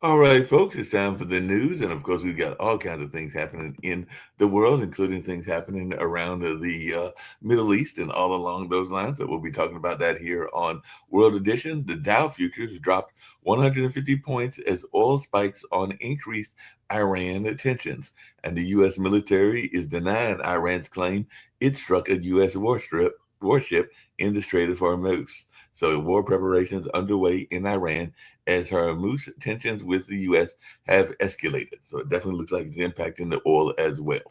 All right, folks, it's time for the news. And of course, we've got all kinds of things happening in the world, including things happening around the Middle East and all along those lines. So we'll be talking about that here on World Edition. The Dow futures dropped 150 points as oil spikes on increased Iran tensions. And the U.S. military is denying Iran's claim it struck a U.S. warship in the Strait of Hormuz. So war preparations underway in Iran as Hormuz tensions with the U.S. have escalated. So it definitely looks like it's impacting the oil as well.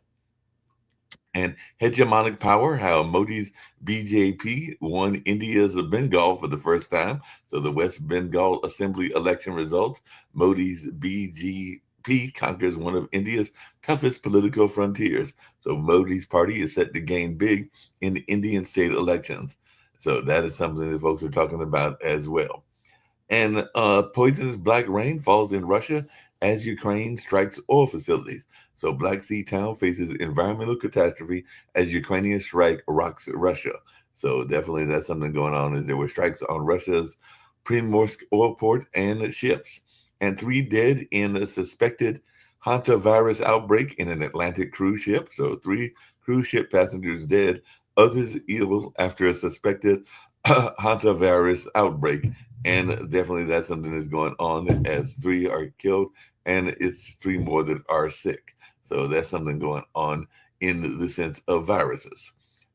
And hegemonic power, how Modi's BJP won India's Bengal for the first time. So the West Bengal Assembly election results, Modi's BJP conquers one of India's toughest political frontiers. So Modi's party is set to gain big in the Indian state elections. So that is something that folks are talking about as well. And poisonous black rain falls in Russia as Ukraine strikes oil facilities. So Black Sea town faces environmental catastrophe as Ukrainian strike rocks Russia. So definitely that's something going on. Is there were strikes on Russia's Primorsk oil port and ships, and three dead in a suspected hantavirus outbreak in an Atlantic cruise ship. So three cruise ship passengers dead, others ill after a suspected hantavirus outbreak, and definitely that's something that's going on as three are killed and it's three more that are sick. So that's something going on in the sense of viruses.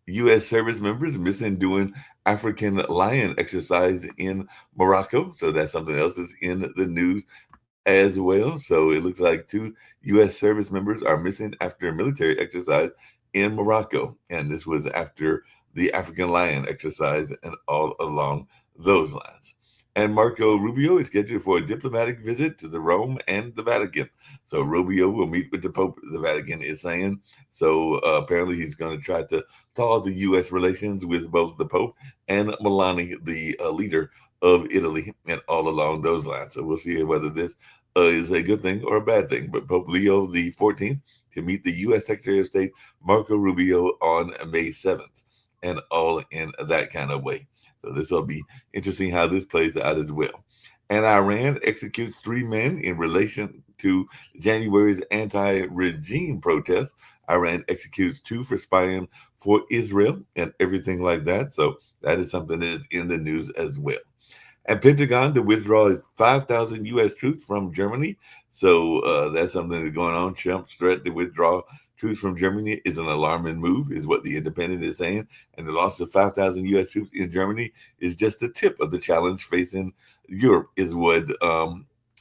U.S. service members missing doing African lion exercise in Morocco. So that's something else that's in the news as well. So it looks like two U.S. service members are missing after a military exercise in Morocco. And this was after the African lion exercise and all along those lines. And Marco Rubio is scheduled for a diplomatic visit to the Rome and the Vatican. So Rubio will meet with the Pope, the Vatican is saying. So apparently he's going to try to thaw the U.S. relations with both the Pope and Melania, the leader of Italy, and all along those lines. So we'll see whether this is a good thing or a bad thing. But Pope Leo the 14th to meet the U.S. Secretary of State Marco Rubio on May 7th, and all in that kind of way. So this will be interesting how this plays out as well. And Iran executes three men in relation to January's anti-regime protests. Iran executes two for spying for Israel and everything like that. So that is something that is in the news as well. And Pentagon to withdraw 5,000 U.S. troops from Germany. So that's something that's going on. Trump's threat to withdraw troops from Germany is an alarming move, is what the Independent is saying. And the loss of 5,000 U.S. troops in Germany is just the tip of the challenge facing Europe, is what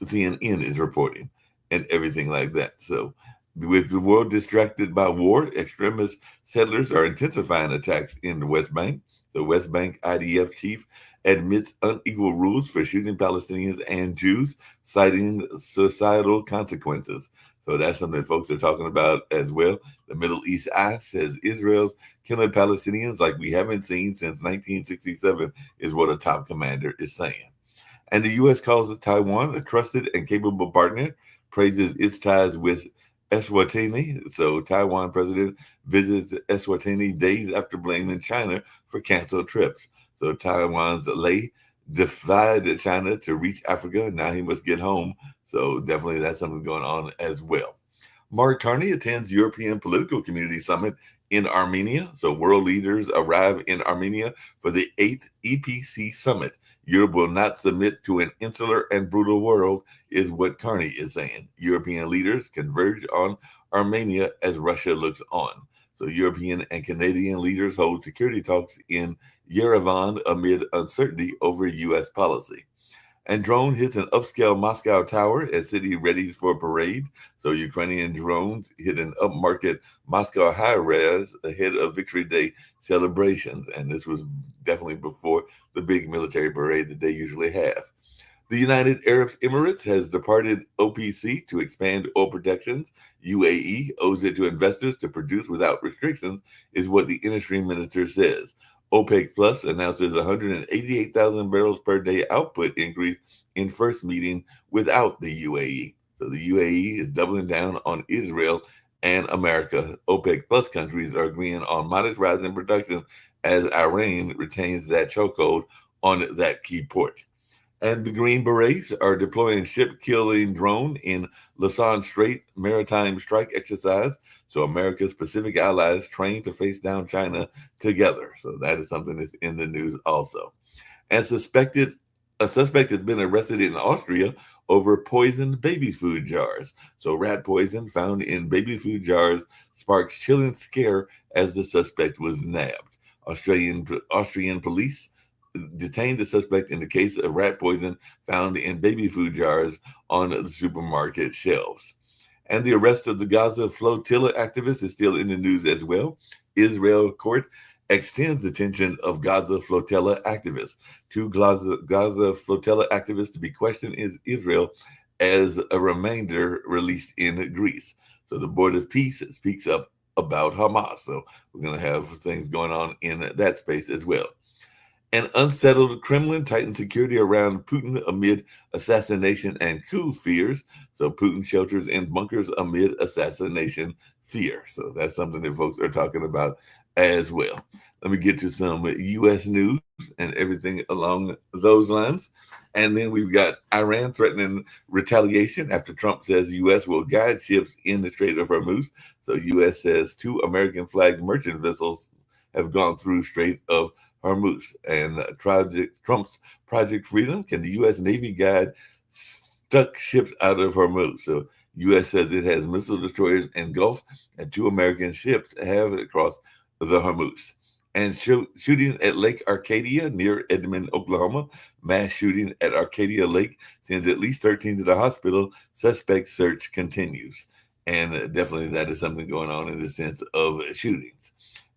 CNN is reporting, and everything like that. So, with the world distracted by war, extremist settlers are intensifying attacks in the West Bank. The West Bank IDF chief admits unequal rules for shooting Palestinians and Jews, citing societal consequences. So that's something folks are talking about as well. The Middle East Eye says Israel's killing Palestinians like we haven't seen since 1967, is what a top commander is saying. And the U.S. calls Taiwan a trusted and capable partner, praises its ties with Eswatini. So Taiwan president visits Eswatini days after blaming China for canceled trips. So Taiwan's Lei defied China to reach Africa. Now he must get home. So definitely that's something going on as well. Mark Carney attends European Political Community Summit in Armenia. So world leaders arrive in Armenia for the 8th EPC Summit. Europe will not submit to an insular and brutal world, is what Carney is saying. European leaders converge on Armenia as Russia looks on. So European and Canadian leaders hold security talks in Yerevan amid uncertainty over U.S. policy. And drone hits an upscale Moscow tower as city readies for a parade. So Ukrainian drones hit an upmarket Moscow high rise ahead of Victory Day celebrations. And this was definitely before the big military parade that they usually have. The United Arab Emirates has departed OPC to expand oil protections. UAE owes it to investors to produce without restrictions, is what the industry minister says. OPEC Plus announces 188,000 barrels per day output increase in first meeting without the UAE. So the UAE is doubling down on Israel and America. OPEC Plus countries are agreeing on modest rise in production as Iran retains that chokehold on that key port. And the Green Berets are deploying ship-killing drone in Lasan Strait maritime strike exercise. So America's Pacific allies train to face down China together. So that is something that's in the news also. And a suspect has been arrested in Austria over poisoned baby food jars. So rat poison found in baby food jars sparks chilling scare as the suspect was nabbed. Austrian police detained the suspect in the case of rat poison found in baby food jars on the supermarket shelves. And the arrest of the Gaza flotilla activist is still in the news as well. Israel court extends detention of Gaza flotilla activists. Two Gaza flotilla activists to be questioned in Israel as a remainder released in Greece. So the Board of Peace speaks up about Hamas. So we're going to have things going on in that space as well. An unsettled Kremlin tightens security around Putin amid assassination and coup fears. So Putin shelters in bunkers amid assassination fear. So that's something that folks are talking about as well. Let me get to some U.S. news and everything along those lines. And then we've got Iran threatening retaliation after Trump says U.S. will guide ships in the Strait of Hormuz. So U.S. says 2 American flagged merchant vessels have gone through Strait of Hormuz. And Trump's Project Freedom, can the U.S. Navy guide stuck ships out of Hormuz? So U.S. says it has missile destroyers engulfed and 2 American ships have crossed the Hormuz. And shooting at Lake Arcadia near Edmond, Oklahoma. Mass shooting at Arcadia Lake sends at least 13 to the hospital. Suspect search continues. And definitely that is something going on in the sense of shootings.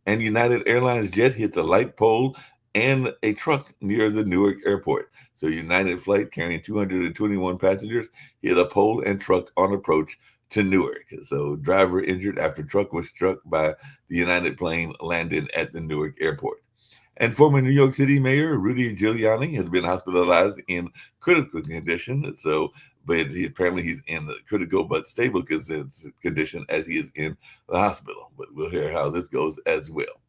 And United Airlines jet hits a light pole and a truck near the Newark airport. So United flight carrying 221 passengers hit a pole and truck on approach to Newark. So driver injured after truck was struck by the United plane landed at the Newark airport. And former New York City Mayor Rudy Giuliani has been hospitalized in critical condition. So, but apparently he's in the critical but stable condition as he is in the hospital. But we'll hear how this goes as well.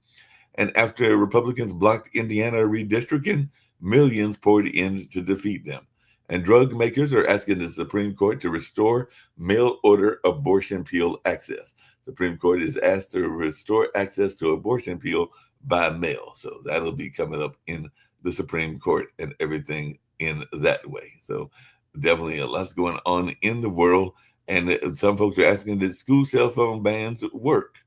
And after Republicans blocked Indiana redistricting, millions poured in to defeat them. And drug makers are asking the Supreme Court to restore mail-order abortion pill access. Supreme Court is asked to restore access to abortion pill by mail. So that'll be coming up in the Supreme Court and everything in that way. So definitely a lot's going on in the world. And some folks are asking, did school cell phone bans work?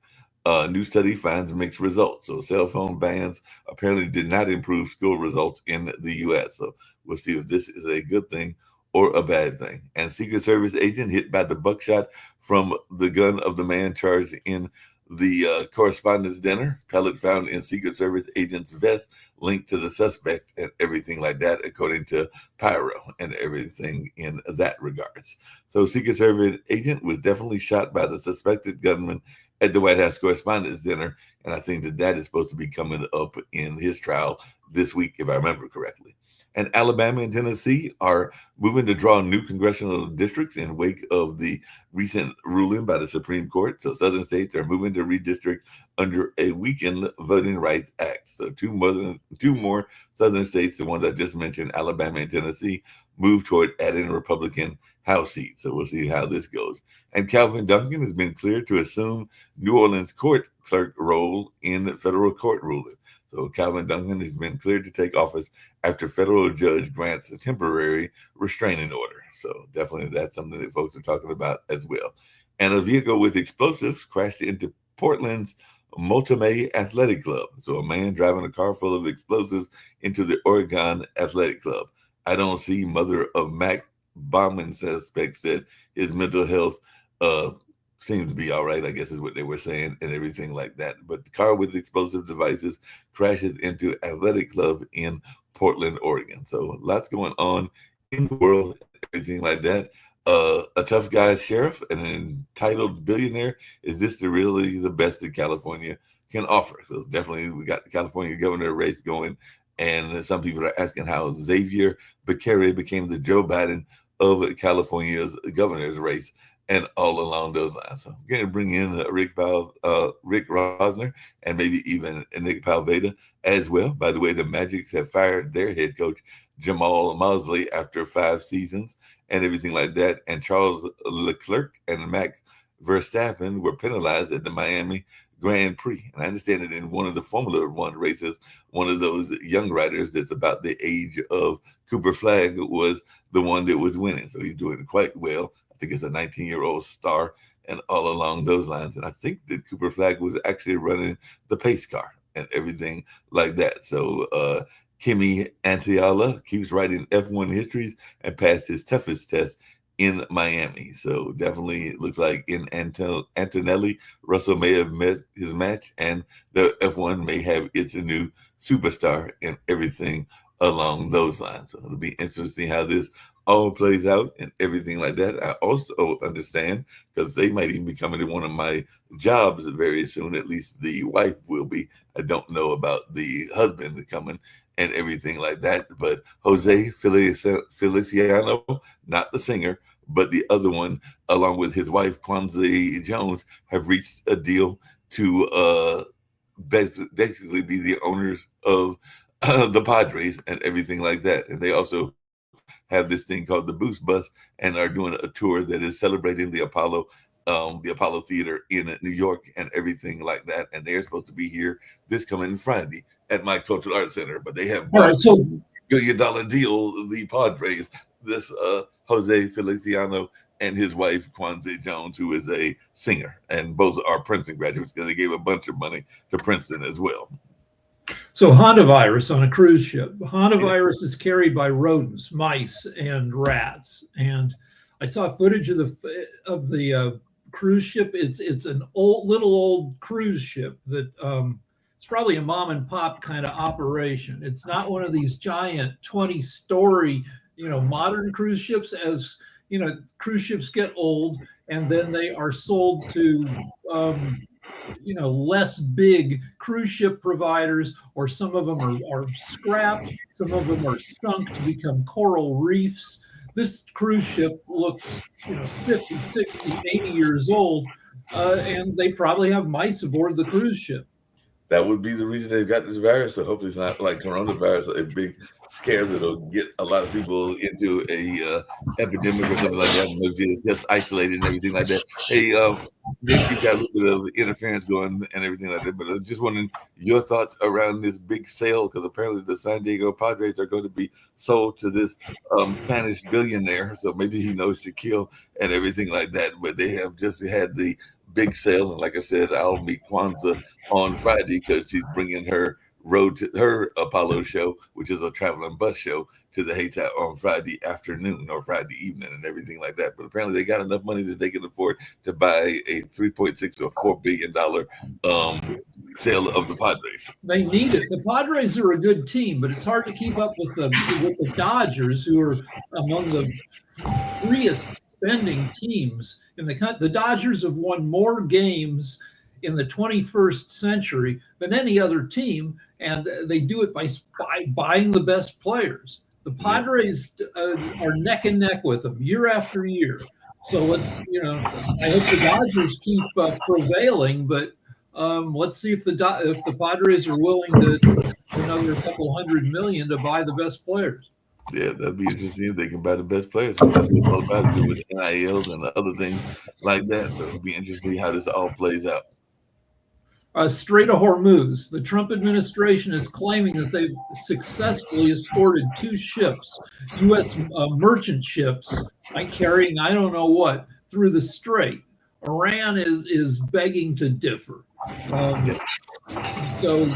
New study finds mixed results. So cell phone bans apparently did not improve school results in the U.S. So we'll see if this is a good thing or a bad thing. And Secret Service agent hit by the buckshot from the gun of the man charged in the correspondence dinner. Pellet found in Secret Service agent's vest linked to the suspect and everything like that, according to Pyro and everything in that regards. So Secret Service agent was definitely shot by the suspected gunman at the White House Correspondents' Dinner, and I think that is supposed to be coming up in his trial this week, if I remember correctly. And Alabama and Tennessee are moving to draw new congressional districts in wake of the recent ruling by the Supreme Court. So southern states are moving to redistrict under a weakened Voting Rights Act. So two more southern states, the ones I just mentioned, Alabama and Tennessee, move toward adding Republican House seats. So we'll see how this goes. And Calvin Duncan has been cleared to assume New Orleans court clerk role in the federal court ruling. So Calvin Duncan has been cleared to take office after federal judge grants a temporary restraining order. So definitely that's something that folks are talking about as well. And a vehicle with explosives crashed into Portland's Multime Athletic Club. So a man driving a car full of explosives into the Oregon Athletic Club. I don't see mother of Mac bombing suspect said his mental health seems to be all right, I guess is what they were saying and everything like that. But the car with explosive devices crashes into Athletic Club in Portland, Oregon. So lots going on in the world, everything like that. A tough guy sheriff, an entitled billionaire. Is this really the best that California can offer? So definitely we got the California governor race going. And some people are asking how Xavier Becerra became the Joe Biden of California's governor's race and all along those lines. So I'm going to bring in Rick Rosner and maybe even Nick Palveda as well. By the way, the Magics have fired their head coach, Jamal Mosley after 5 seasons and everything like that. And Charles Leclerc and Max Verstappen were penalized at the Miami Grand Prix. And I understand that in one of the Formula One races, one of those young riders that's about the age of Cooper Flag was the one that was winning. So he's doing quite well. I think it's a 19-year-old star and all along those lines. And I think that Cooper Flag was actually running the pace car and everything like that. So Kimi Antiala keeps writing F1 histories and passed his toughest test in Miami. So definitely looks like in Antonelli, Russell may have met his match, and the F1 may have its new superstar and everything along those lines. So it'll be interesting how this all plays out and everything like that. I also understand, because they might even be coming to one of my jobs very soon, at least the wife will be. I don't know about the husband coming and everything like that. But Jose Feliciano, not the singer, but the other one, along with his wife, Kwanzaa Jones, have reached a deal to basically be the owners of the Padres and everything like that. And they also have this thing called the Boost Bus and are doing a tour that is celebrating the Apollo Theater in New York and everything like that. And they're supposed to be here this coming Friday at my Cultural Arts Center, but they have $1 billion deal, the Padres, this Jose Feliciano and his wife, Kwanzaa Jones, who is a singer, and both are Princeton graduates because they gave a bunch of money to Princeton as well. So hantavirus on a cruise ship. Hantavirus is carried by rodents, mice, and rats. And I saw footage of the cruise ship. It's an little old cruise ship that it's probably a mom and pop kind of operation. It's not one of these giant 20-story, modern cruise ships. As cruise ships get old, and then they are sold to less big cruise ship providers, or some of them are scrapped, some of them are sunk to become coral reefs. This cruise ship looks 50, 60, 80 years old, and they probably have mice aboard the cruise ship. That would be the reason they've got this virus. So hopefully it's not like coronavirus, a big scare that'll get a lot of people into a epidemic or something like that. Maybe just isolated and everything like that. Hey, you've got a little bit of interference going and everything like that. But I just wondering your thoughts around this big sale, because apparently the San Diego Padres are going to be sold to this Spanish billionaire. So maybe he knows Shaquille and everything like that. But they have just had the big sale, and like I said, I'll meet Kwanzaa on Friday because she's bringing her road to her Apollo show, which is a traveling bus show, to the Hayti on Friday afternoon or Friday evening and everything like that. But apparently they got enough money that they can afford to buy a $3.6 or $4 billion sale of the Padres. They need it. The Padres are a good team, but it's hard to keep up with the Dodgers, who are among the freest spending teams in the country. The Dodgers have won more games in the 21st century than any other team, and they do it by buying the best players. The Padres are neck and neck with them year after year. So let's, I hope the Dodgers keep prevailing, but let's see if the Padres are willing to another couple $100 million to buy the best players. Yeah, that'd be interesting if they can buy the best players. So that's what all about to do with NILs and other things like that. So it'll be interesting how this all plays out. Strait of Hormuz. The Trump administration is claiming that they've successfully escorted 2 ships, U.S. Merchant ships, carrying I don't know what, through the strait. Iran is begging to differ. So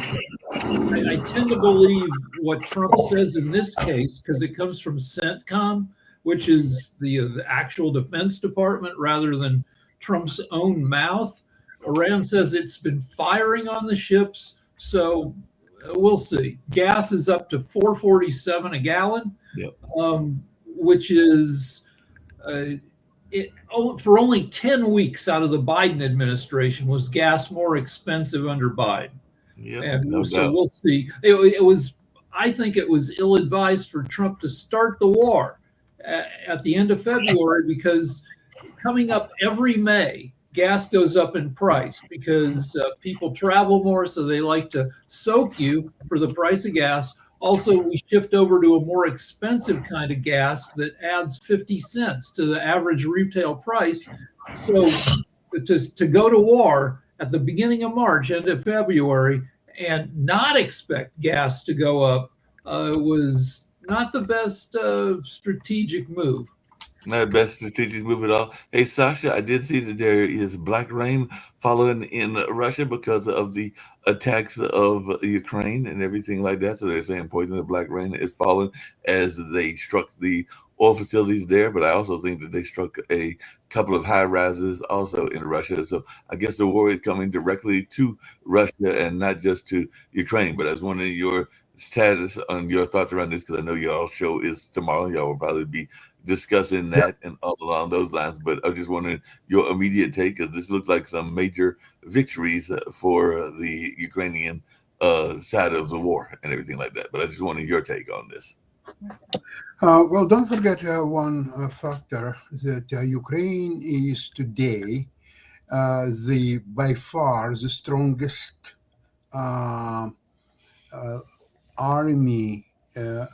I tend to believe what Trump says in this case, because it comes from CENTCOM, which is the actual Defense Department, rather than Trump's own mouth. Iran says it's been firing on the ships, so we'll see. Gas is up to $4.47 a gallon, which is for only 10 weeks out of the Biden administration was gas more expensive under Biden. So we'll see. I think it was ill-advised for Trump to start the war at the end of February, because coming up every May, gas goes up in price because people travel more, so they like to soak you for the price of gas, Also, we shift over to a more expensive kind of gas that adds 50 cents to the average retail price. So to go to war at the beginning of March, end of February, and not expect gas to go up was not the best strategic move. Not the best strategic move at all. Hey, Sasha, I did see that there is black rain following in Russia because of the attacks of Ukraine and everything like that. So they're saying poison of black rain is falling as they struck the oil facilities there. But I also think that they struck a couple of high rises also in Russia. So I guess the war is coming directly to Russia and not just to Ukraine. But as one of your status on your thoughts around this, because I know y'all show is tomorrow. Y'all will probably be discussing that and all along those lines. But I just wondering your immediate take, because this looks like some major victories for the Ukrainian side of the war and everything like that. But I just wanted your take on this. Well, don't forget one factor that Ukraine is today by far the strongest army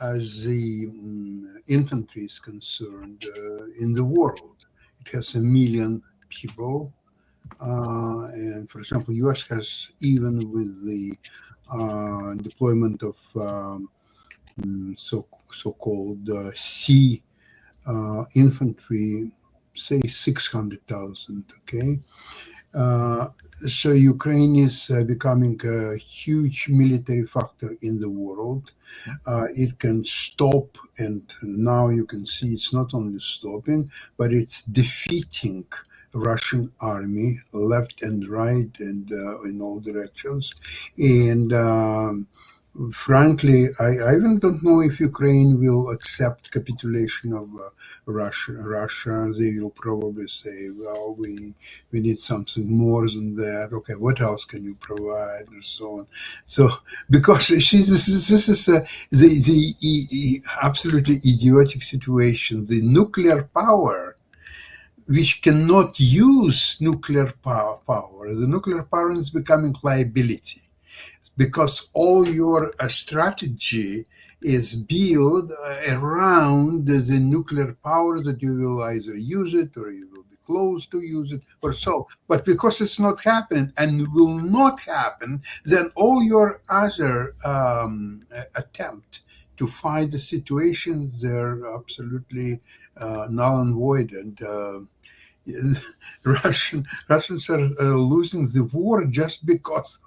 as the infantry is concerned in the world. It has 1 million people. And for example, US has, even with the deployment of so-called sea infantry, say 600,000, okay? So Ukraine is becoming a huge military factor in the world. It can stop, and now you can see it's not only stopping, but it's defeating Russian army left and right and in all directions. And frankly, I even don't know if Ukraine will accept capitulation of Russia. They will probably say, well, we need something more than that. Okay, what else can you provide, and so on. So, because you see, this is the absolutely idiotic situation. The nuclear power, which cannot use nuclear power. The nuclear power is becoming liability, because all your strategy is built around the nuclear power, that you will either use it or you will be close to use it or so. But because it's not happening and will not happen, then all your other attempt to fight the situation, they're absolutely null and void. And Russians are losing the war just because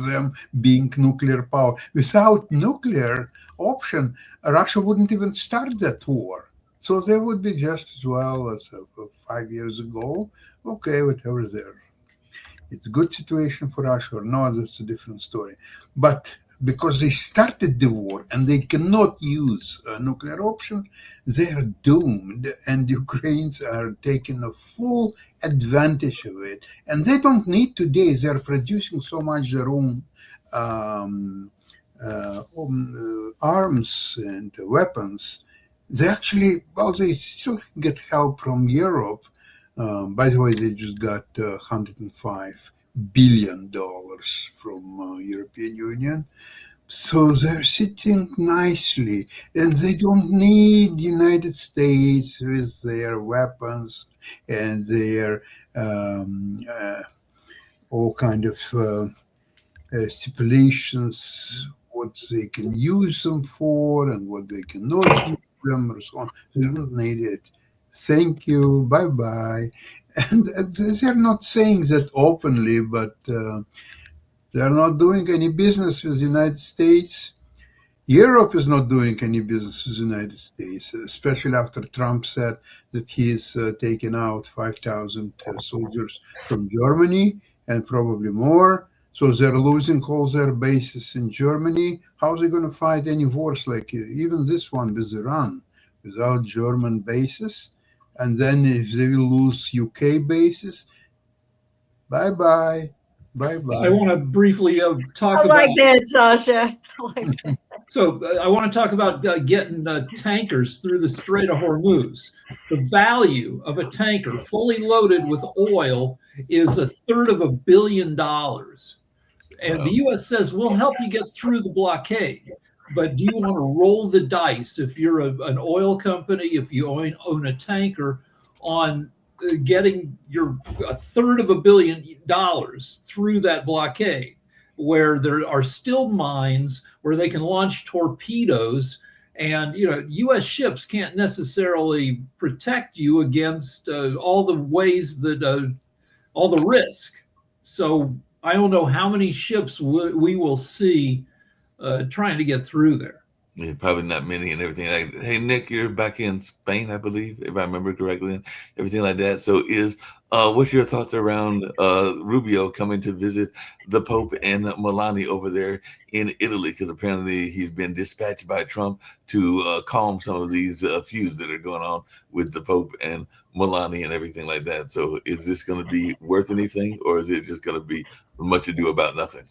them being nuclear power. Without nuclear option, Russia wouldn't even start that war. So they would be just as well as 5 years ago. Okay, whatever there. It's a good situation for Russia or not, that's a different story. But because they started the war and they cannot use a nuclear option, they are doomed, and Ukrainians are taking a full advantage of it. And they don't need today, they're producing so much their own arms and weapons. They actually, well, they still get help from Europe. By the way, they just got $105 billion from European Union. So they're sitting nicely, and they don't need United States with their weapons and their all kind of stipulations, what they can use them for and what they cannot use them, or so on. They don't need it. Thank you, bye-bye. And they're not saying that openly, but they're not doing any business with the United States. Europe is not doing any business with the United States, especially after Trump said that he's taken out 5,000 soldiers from Germany and probably more. So they're losing all their bases in Germany. How are they going to fight any wars like even this one with Iran without German bases? And then if they will lose UK bases, bye-bye. Bye-bye. I want to briefly talk I about... like that, Sasha. I like that. So I want to talk about getting tankers through the Strait of Hormuz. The value of a tanker fully loaded with oil is $333 million. And the U.S. says, we'll help you get through the blockade. but do you want to roll the dice if you're an oil company, if you own a tanker, on getting your $3 billion through that blockade, where there are still mines where they can launch torpedoes, and U.S. ships can't necessarily protect you against all the ways that all the risk. So I don't know how many ships we will see trying to get through there. Yeah, probably not many and everything. Like, hey, Nick, you're back in Spain, I believe, if I remember correctly, and everything like that. So what's your thoughts around Rubio coming to visit the Pope and Melania over there in Italy? Because apparently he's been dispatched by Trump to calm some of these feuds that are going on with the Pope and Melania and everything like that. So is this going to be worth anything, or is it just going to be much ado about nothing?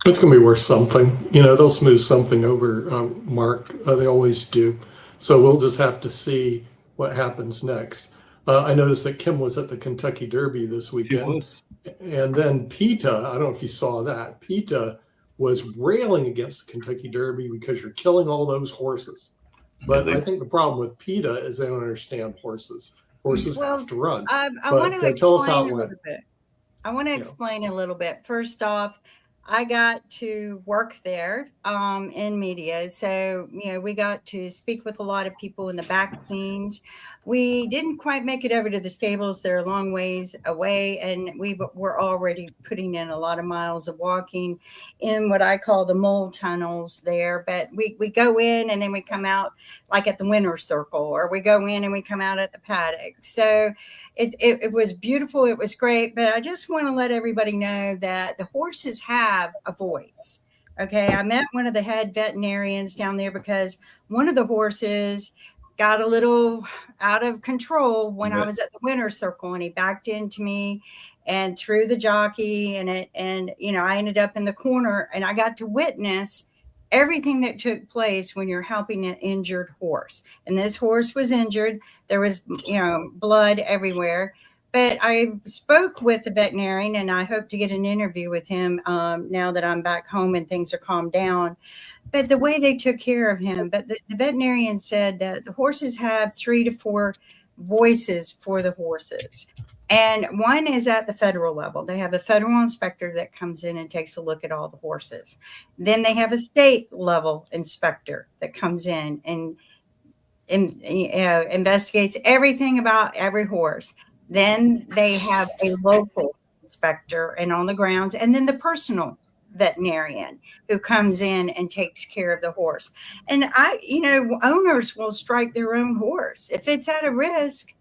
It's going to be worth something. They'll smooth something over, Mark. They always do. So we'll just have to see what happens next. I noticed that Kim was at the Kentucky Derby this weekend. And then PETA, I don't know if you saw that. PETA was railing against the Kentucky Derby because you're killing all those horses. But I think the problem with PETA is they don't understand horses. Horses have to run. I want to tell us how explain it a went. little bit. I want to explain a little bit. First off, I got to work there in media. So, we got to speak with a lot of people in the back scenes. We didn't quite make it over to the stables. They're a long ways away. And we were already putting in a lot of miles of walking in what I call the mole tunnels there. But we go in and then we come out like at the winner's circle, or we go in and we come out at the paddock. So it was beautiful. It was great. But I just want to let everybody know that the horses have a voice. Okay. I met one of the head veterinarians down there because one of the horses got a little out of control when I was at the winner's circle, and he backed into me and threw the jockey, and I ended up in the corner, and I got to witness everything that took place when you're helping an injured horse. And this horse was injured. There was, blood everywhere. But I spoke with the veterinarian, and I hope to get an interview with him now that I'm back home and things are calmed down. But the way they took care of him, but the veterinarian said that the horses have 3 to 4 voices for the horses. And one is at the federal level. They have a federal inspector that comes in and takes a look at all the horses. Then they have a state level inspector that comes in and investigates everything about every horse. Then they have a local inspector and on the grounds, and then the personal veterinarian who comes in and takes care of the horse. And owners will strike their own horse if it's at a risk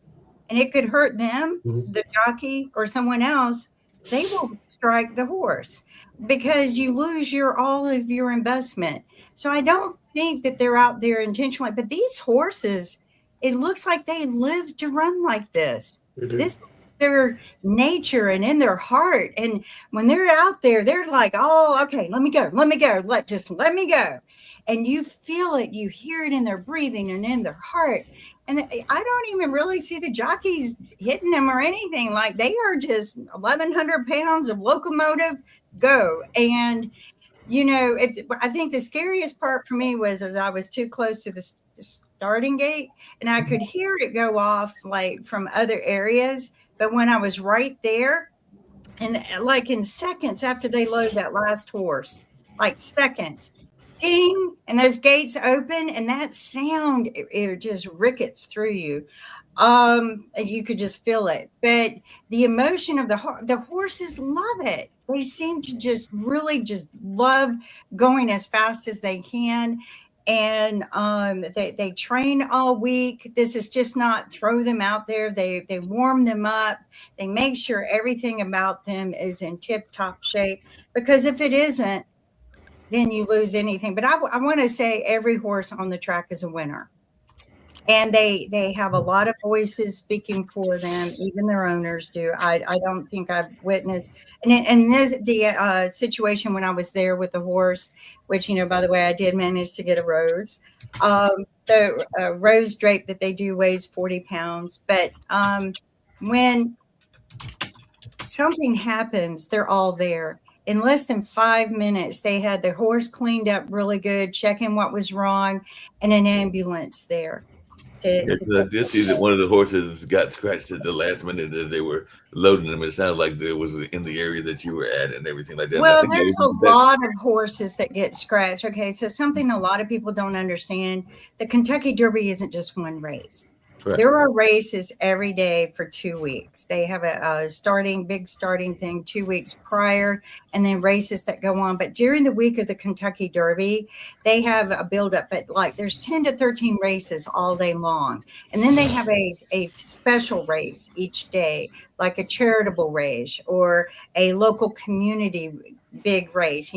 and it could hurt them, the jockey or someone else. They will strike the horse because you lose all of your investment. So I don't think that they're out there intentionally, but these horses, it looks like they live to run like this. This is their nature and in their heart. And when they're out there, they're like, oh, okay, let me go. Let me go. And you feel it, you hear it in their breathing and in their heart. And I don't even really see the jockeys hitting them or anything. Like, they are just 1,100 pounds of locomotive go. And, I think the scariest part for me was as I was too close to the starting gate, and I could hear it go off like from other areas. But when I was right there, and like in seconds after they load that last horse, like seconds, ding, and those gates open, and that sound, it just rickets through you. And you could just feel it. But the emotion of the horses love it. They seem to just really just love going as fast as they can. And they train all week. This is just not throw them out there. They warm them up. They make sure everything about them is in tip-top shape, because if it isn't, then you lose anything. But I want to say every horse on the track is a winner. And they have a lot of voices speaking for them. Even their owners do. I don't think I've witnessed. And the situation when I was there with the horse, which, by the way, I did manage to get a rose. The rose drape that they do weighs 40 pounds. But when something happens, they're all there. in less than 5 minutes, they had the horse cleaned up really good, checking what was wrong, and an ambulance there. Yes, I did see that one of the horses got scratched at the last minute as they were loading them. It sounds like it was in the area that you were at and everything like that. And I Well, think that there's was a lot of horses that get scratched. Okay, so something a lot of people don't understand, the Kentucky Derby isn't just one race. Right. There are races every day for 2 weeks. They have a big starting thing 2 weeks prior, and then races that go on. But during the week of the Kentucky Derby, they have a buildup. But like there's 10 to 13 races all day long. And then they have a special race each day, like a charitable race or a local community big race.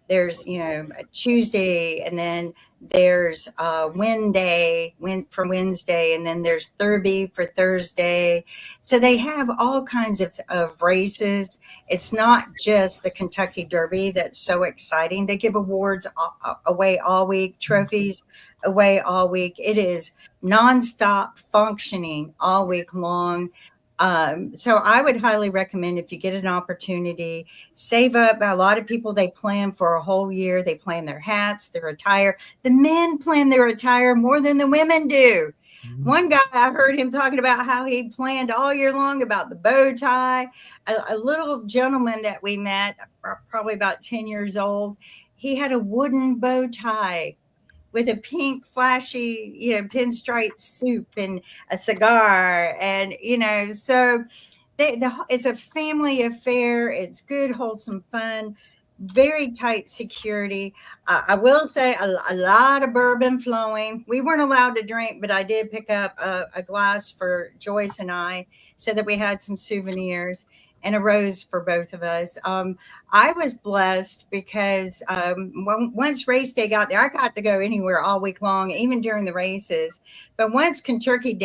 There's, a Tuesday, and then there's Wednesday, and then there's Thurby for Thursday. So they have all kinds of races. It's not just the Kentucky Derby that's so exciting. They give awards away all week, trophies away all week. It is nonstop functioning all week long. So I would highly recommend, if you get an opportunity, save up. A lot of people, they plan for a whole year. They plan their hats, their attire. The men plan their attire more than the women do. Mm-hmm. One guy, I heard him talking about how he planned all year long about the bow tie. A little gentleman that we met, probably about 10 years old, he had a wooden bow tie with a pink flashy, pinstripe suit and a cigar. And, so it's a family affair. It's good, wholesome fun, very tight security. I will say a lot of bourbon flowing. We weren't allowed to drink, but I did pick up a glass for Joyce and I so that we had some souvenirs and a rose for both of us. I was blessed because once race day got there, I got to go anywhere all week long, even during the races. But once Kentucky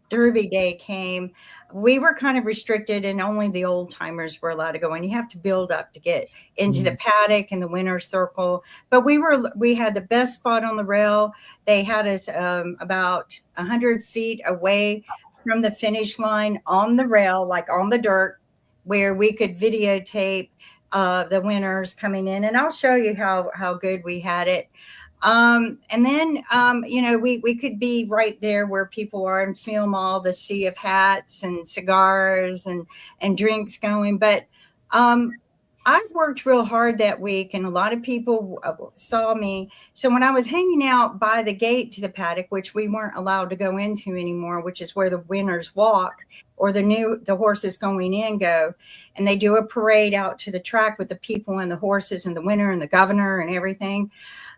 Derby Day came, we were kind of restricted, and only the old timers were allowed to go. And you have to build up to get into the paddock and the winner's circle. But we had the best spot on the rail. They had us about 100 feet away from the finish line on the rail, like on the dirt, where we could videotape the winners coming in. And I'll show you how good we had it. And then, we could be right there where people are and film all the sea of hats and cigars and drinks going. But I worked real hard that week, and a lot of people saw me. So when I was hanging out by the gate to the paddock, which we weren't allowed to go into anymore, which is where the winners walk, or the horses going in go, and they do a parade out to the track with the people and the horses and the winner and the governor and everything.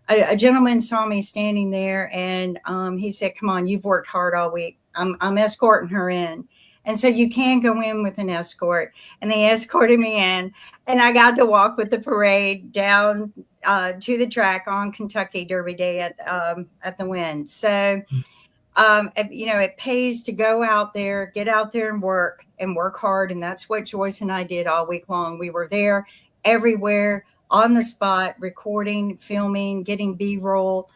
A gentleman saw me standing there, and he said, "Come on, you've worked hard all week. I'm escorting her in." And so you can go in with an escort, and they escorted me in, and I got to walk with the parade down to the track on Kentucky Derby Day at the Wynn. So, it pays to go out there, get out there and work hard. And that's what Joyce and I did all week long. We were there everywhere, on the spot, recording, filming, getting B-roll.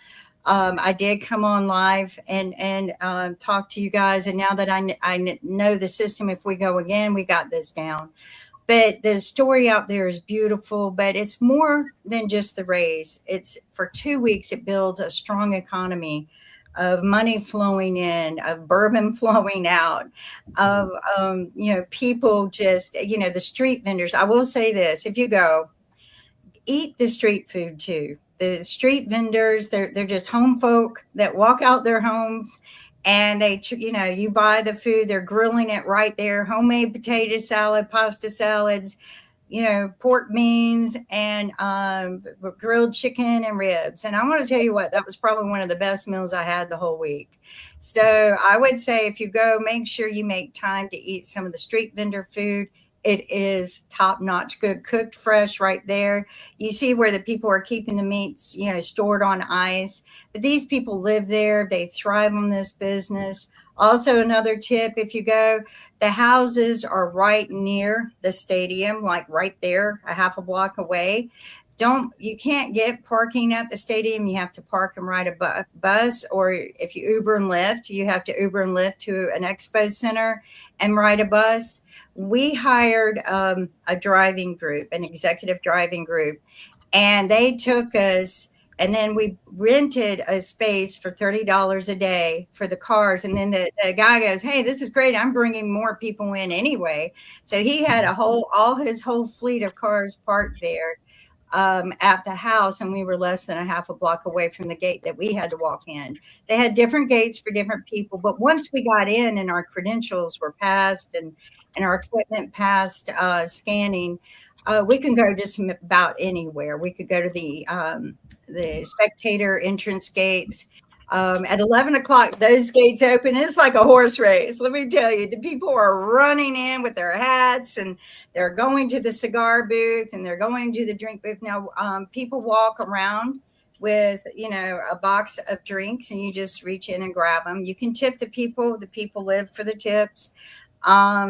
I did come on live and talk to you guys. And now that I know the system, if we go again, we got this down. But the story out there is beautiful, but it's more than just the race. It's for 2 weeks, it builds a strong economy of money flowing in, of bourbon flowing out, of, people just, the street vendors. I will say this, if you go, eat the street food too. The street vendors, they're just home folk that walk out their homes, and they, you buy the food, they're grilling it right there, homemade potato salad, pasta salads, pork beans, and grilled chicken and ribs. And I want to tell you what, that was probably one of the best meals I had the whole week. So I would say, if you go, make sure you make time to eat some of the street vendor food. It is top-notch, good, cooked fresh right there. You see where the people are keeping the meats, stored on ice. But these people live there. They thrive on this business. Also, another tip, if you go, the houses are right near the stadium, like right there, a half a block away. you can't get parking at the stadium. You have to park and ride a bus, or if you Uber and Lyft, you have to Uber and Lyft to an expo center and ride a bus. We hired a driving group, an executive driving group, and they took us, and then we rented a space for $30 a day for the cars. And then the guy goes, "Hey, this is great. I'm bringing more people in anyway." So he had all his whole fleet of cars parked there at the house, and we were less than a half a block away from the gate that we had to walk in. They had different gates for different people, but once we got in and our credentials were passed and our equipment passed scanning, we can go just about anywhere. We could go to the spectator entrance gates. At 11 o'clock, those gates open. It's like a horse race. Let me tell you, the people are running in with their hats, and they're going to the cigar booth, and they're going to the drink booth. Now, people walk around with, a box of drinks, and you just reach in and grab them. You can tip the people. The people live for the tips. As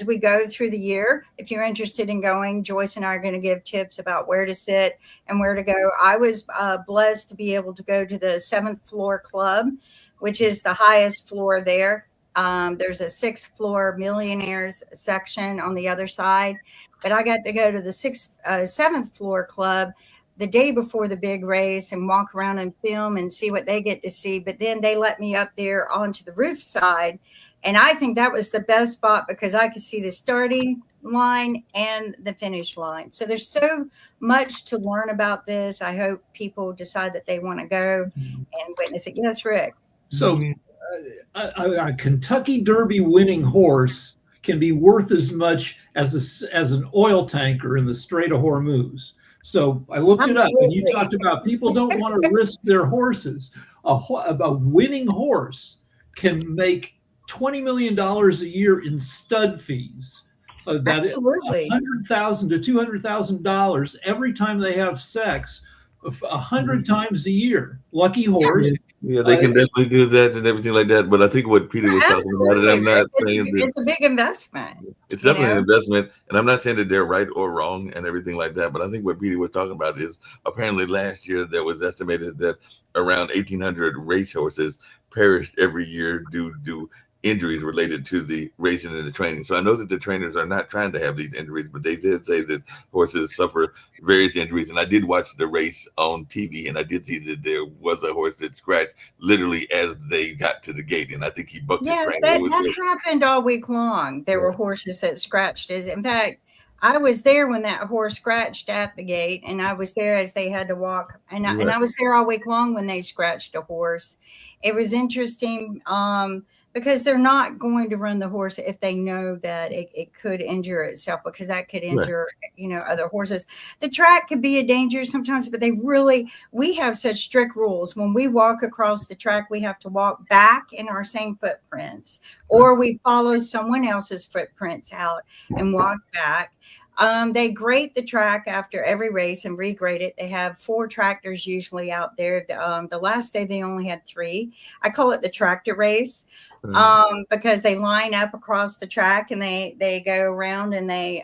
we go through the year, if you're interested in going, Joyce and I are going to give tips about where to sit and where to go. I was blessed to be able to go to the 7th floor club, which is the highest floor there. There's a 6th floor millionaires section on the other side, but I got to go to the 7th floor club the day before the big race and walk around and film and see what they get to see. But then they let me up there onto the roof side. And I think that was the best spot because I could see the starting line and the finish line. So there's so much to learn about this. I hope people decide that they want to go and witness it. Yes, Rick. So a Kentucky Derby winning horse can be worth as much as an oil tanker in the Strait of Hormuz. So I looked it up, and you talked about people don't want to risk their horses. A winning horse can make $20 million a year in stud fees. Absolutely. $100,000 to $200,000 every time they have sex, 100 times a year. Lucky horse. Yeah, they can definitely do that and everything like that. But I think what Peter was talking about, and I'm not saying that it's a big investment. It's definitely an investment, and I'm not saying that they're right or wrong and everything like that. But I think what Peter was talking about is apparently last year there was estimated that around 1,800 racehorses perished every year due to injuries related to the racing and the training. So I know that the trainers are not trying to have these injuries, but they did say that horses suffer various injuries. And I did watch the race on TV, and I did see that there was a horse that scratched literally as they got to the gate, and I think he bucked his trainer. That happened all week long. There were horses that scratched. In fact, I was there when that horse scratched at the gate, and I was there as they had to walk. And I was there all week long when they scratched a horse. It was interesting because they're not going to run the horse if they know that it could injure itself, because that could injure, other horses. The track could be a danger sometimes, but we have such strict rules. When we walk across the track, we have to walk back in our same footprints, or we follow someone else's footprints out and walk back. They grate the track after every race and regrade it. They have 4 tractors usually out there. The last day they only had 3. I call it the tractor race because they line up across the track and they go around and they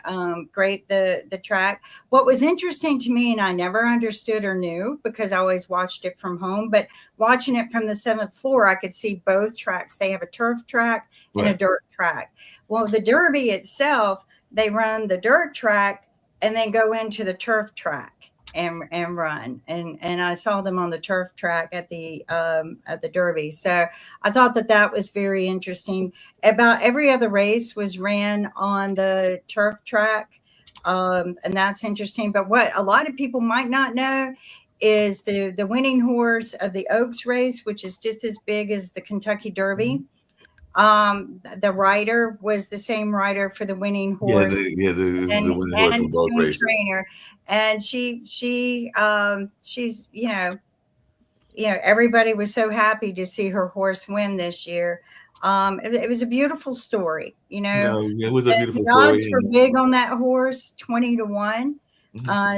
grate the track. What was interesting to me, and I never understood or knew because I always watched it from home, but watching it from the 7th floor, I could see both tracks. They have a turf track and a dirt track. Well, the Derby itself, they run the dirt track and then go into the turf track and run. And I saw them on the turf track at the Derby. So I thought that was very interesting. About every other race was ran on the turf track. And that's interesting. But what a lot of people might not know is the winning horse of the Oaks race, which is just as big as the Kentucky Derby. The rider was the same rider for the winning horse. The winning horse from both races. Trainer, and she's everybody was so happy to see her horse win this year. It was a beautiful story. It was a beautiful the odds story. were big on that horse, 20-1.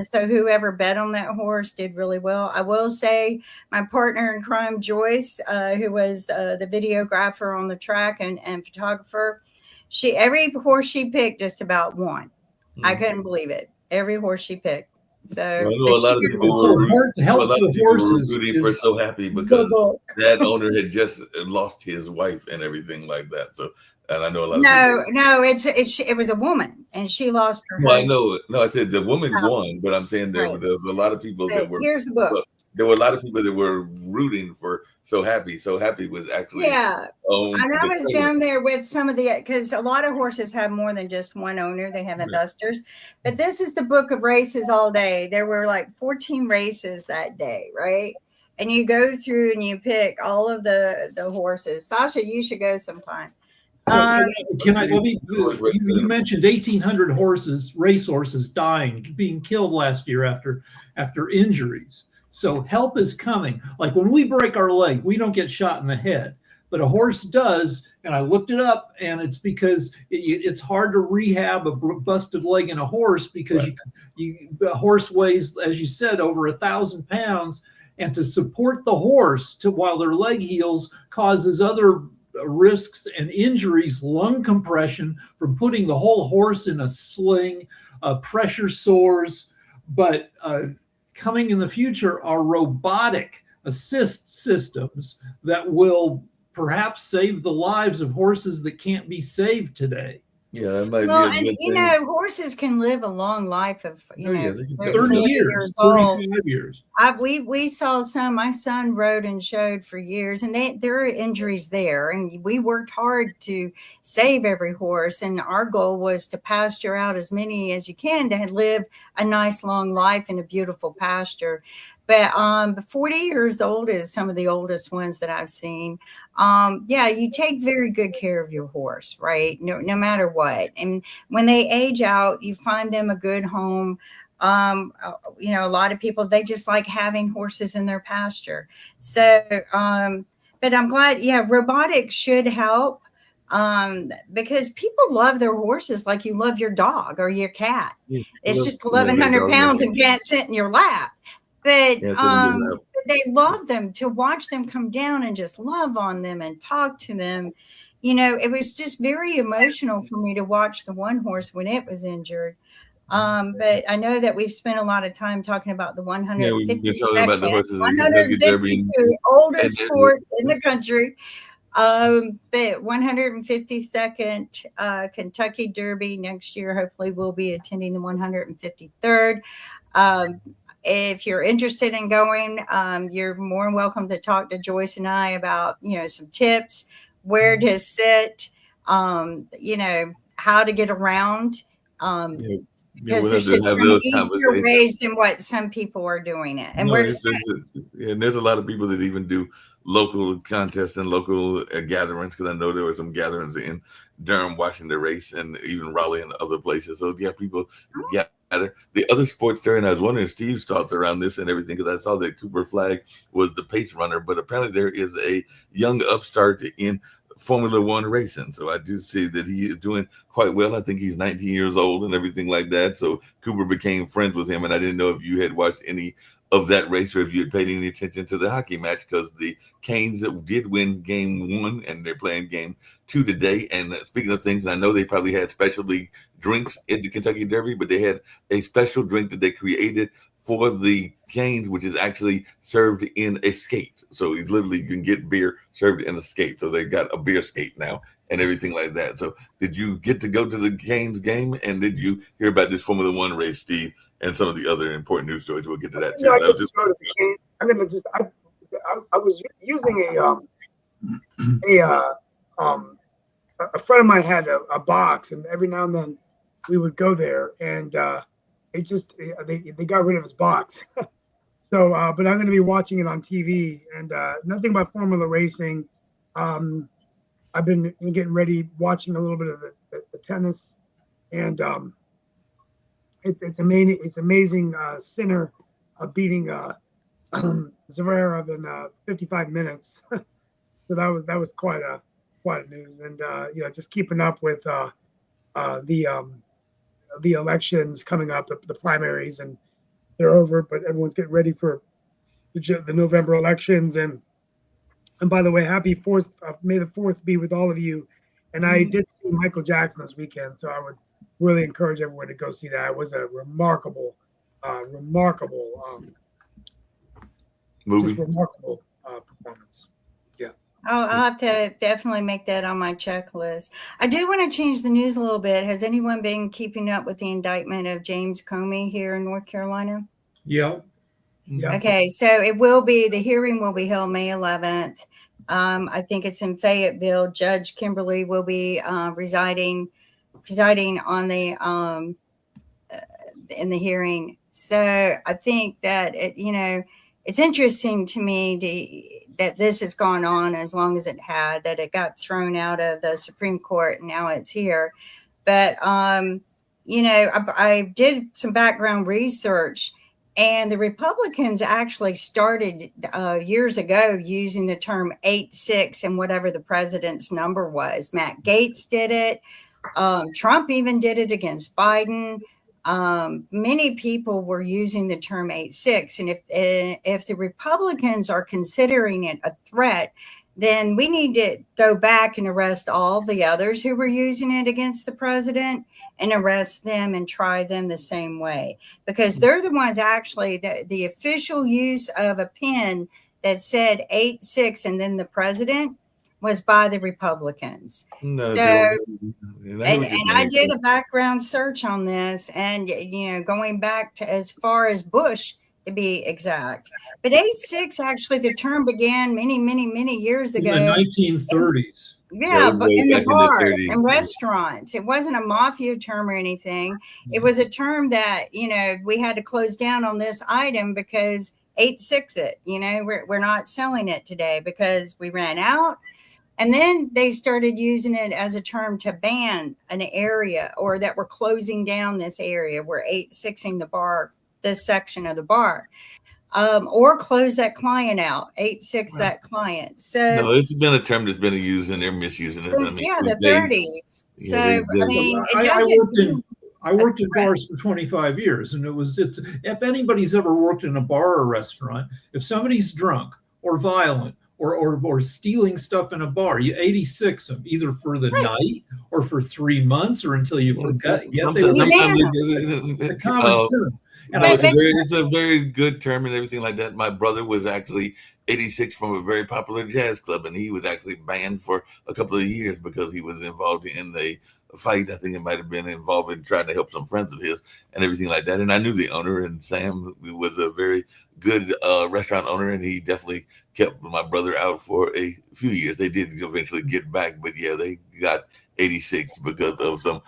So whoever bet on that horse did really well. I will say my partner in crime, Joyce, who was the videographer on the track and photographer, every horse she picked just about won. I couldn't believe it. every horse she picked. Well, I So, know but a she lot of did people So were heart a health lot of for people were horses rooting for is So Happy the because book. that owner had just lost his wife and everything like that. So, and I know a lot of No, people. no, it was a woman, and she lost her Well, I husband. know. No, I said the woman Oh, won, but I'm saying right. there's a lot of people that But were. here's the book. Well, there were a lot of people that were rooting for So Happy. So Happy was actually Yeah. owned. And I The was trainer. down there with some of the, because a lot of horses have more than just one owner. They have Right. investors. But this is the book of races all day. There were like 14 races that day, right? And you go through and you pick all of the horses. Sasha, you should go sometime. Can I? Let me. You mentioned 1,800 horses, race horses, dying, being killed last year after injuries. So help is coming. Like when we break our leg, we don't get shot in the head, but a horse does. And I looked it up, and it's because it's hard to rehab a busted leg in a horse because a horse weighs, as you said, over 1,000 pounds, and to support the horse while their leg heals causes other risks and injuries, lung compression from putting the whole horse in a sling, pressure sores. But coming in the future are robotic assist systems that will perhaps save the lives of horses that can't be saved today. Yeah, that might Well, be a and good you thing. know, horses can live a long life of, Oh, yeah, they can 30 40 years, old. 35 years. We saw some. My son rode and showed for years, and there are injuries there. And we worked hard to save every horse. And our goal was to pasture out as many as you can to live a nice long life in a beautiful pasture. But 40 years old is some of the oldest ones that I've seen. Yeah, you take very good care of your horse, right? No matter what. And when they age out, you find them a good home. You know, a lot of people, they just like having horses in their pasture. So, but I'm glad, yeah, robotics should help because people love their horses like you love your dog or your cat. Yeah, It's well, just yeah, 1,100 dog pounds is- and can't sit in your lap. But Yeah, so they do that. they love them, to watch them come down and just love on them and talk to them. You know, it was just very emotional for me to watch the one horse when it was injured. But I know that we've spent a lot of time talking about the Yeah, we've been talking about the 152nd, horses in Kentucky Derby. 152 oldest and- sport in the country. But 152nd Kentucky Derby next year. Hopefully, we'll be attending the 153rd. If you're interested in going, you're more than welcome to talk to Joyce and I about, you know, some tips, where to sit, you know, how to get around. Yeah, Because we'll there's have to just have some those easier conversations. ways than what some people are doing it. And No, where to it's- sit. and there's a lot of people that even do local contests and local gatherings, because I know there were some gatherings in Durham watching the race, and even Raleigh and other places. So yeah, people gather. The other sports there, and I was wondering Steve's thoughts around this and everything, because I saw that Cooper Flagg was the pace runner, but apparently there is a young upstart in Formula One racing. So I do see that he is doing quite well. I think he's 19 years old and everything like that. So Cooper became friends with him, and I didn't know if you had watched any of that race or if you had paid any attention to the hockey match, because the Canes did win game 1 and they're playing game 2 today. And speaking of things, I know they probably had specialty drinks at the Kentucky Derby, but they had a special drink that they created for the Canes, which is actually served in a skate. So it's literally, you can get beer served in a skate. So they've got a beer skate now and everything like that. So did you get to go to the Canes game, and did you hear about this Formula One race, Steve, and some of the other important news stories? We'll get to that too. Yeah, I That was just go to the game. I'm gonna just. I was using a friend of mine had a box, and every now and then we would go there, and they got rid of his box. So, but I'm going to be watching it on TV, and nothing about Formula Racing. I've been getting ready, watching a little bit of the tennis, and it's amazing. It's amazing. Sinner beating Zverev in 55 minutes. So that was quite a news, and just keeping up with the elections coming up, the primaries, and they're over, but everyone's getting ready for the November elections. And by the way, happy 4th, May the 4th be with all of you. And I did see Michael Jackson this weekend, so I would really encourage everyone to go see that. It was a remarkable, Movie. just remarkable performance. I'll have to definitely make that on my checklist. I do want to change the news a little bit. Has anyone been keeping up with the indictment of James Comey here in North Carolina? Yeah. Yeah. Okay, so the hearing will be held May 11th. I think it's in Fayetteville. Judge Kimberly will be presiding on the in the hearing. So I think that it's interesting to me that this has gone on as long as it had, that it got thrown out of the Supreme Court and now it's here. But I did some background research. And the Republicans actually started years ago using the term 8-6 and whatever the president's number was. Matt Gaetz did it. Trump even did it against Biden. Many people were using the term 8-6. And if the Republicans are considering it a threat, then we need to go back and arrest all the others who were using it against the president and arrest them and try them the same way, because they're the ones actually the official use of a pen that said 8-6 and then the president was by the Republicans. No, So, and I did a background search on this, and going back to as far as Bush, to be exact. But 8-6, actually, the term began many, many, many years ago. In the 1930s. Yeah, but in the back in the bars 30s. and restaurants. It wasn't a mafia term or anything. It was a term that, we had to close down on this item because 8-6 it. We're not selling it today because we ran out. And then they started using it as a term to ban an area, or that we're closing down this area. We're 8-6ing the bar, this section of the bar, or close that client out, 8-6 that client. So no, it's been a term that's been used and they're misusing it. since the 30s. So I worked in bars for 25 years, and if anybody's ever worked in a bar or restaurant, if somebody's drunk or violent or stealing stuff in a bar, you 86 them either for the night or for 3 months or until you forget. The common term. It's a very good term and everything like that. My brother was actually 86 from a very popular jazz club, and he was actually banned for a couple of years because he was involved in a fight. I think it might have been involved in trying to help some friends of his and everything like that. And I knew the owner, and Sam was a very good restaurant owner, and he definitely kept my brother out for a few years. They did eventually get back, but yeah, they got 86 because of some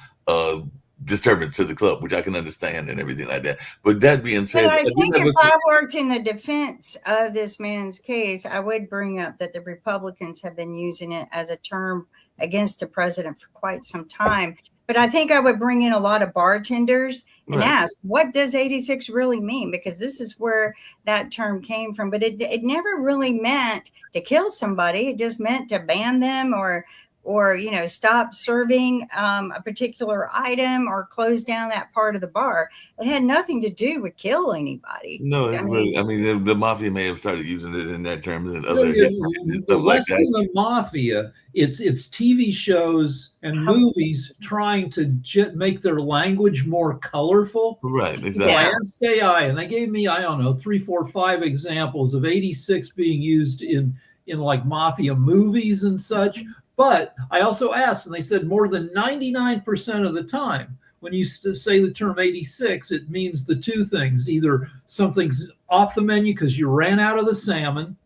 disturbance to the club, which I can understand and everything like that. But that being said, but I think if I worked in the defense of this man's case, I would bring up that the Republicans have been using it as a term against the president for quite some time. But I think I would bring in a lot of bartenders and ask, what does 86 really mean? Because this is where that term came from. But it never really meant to kill somebody. It just meant to ban them or stop serving a particular item or close down that part of the bar. It had nothing to do with kill anybody. No, the mafia may have started using it in that term and other less than the mafia. It's TV shows and movies trying to make their language more colorful. Right, exactly. I asked AI, and they gave me 3, 4, 5 examples of 86 being used in like mafia movies and such. But I also asked, and they said more than 99% of the time, when you say the term 86, it means the two things: either something's off the menu because you ran out of the salmon,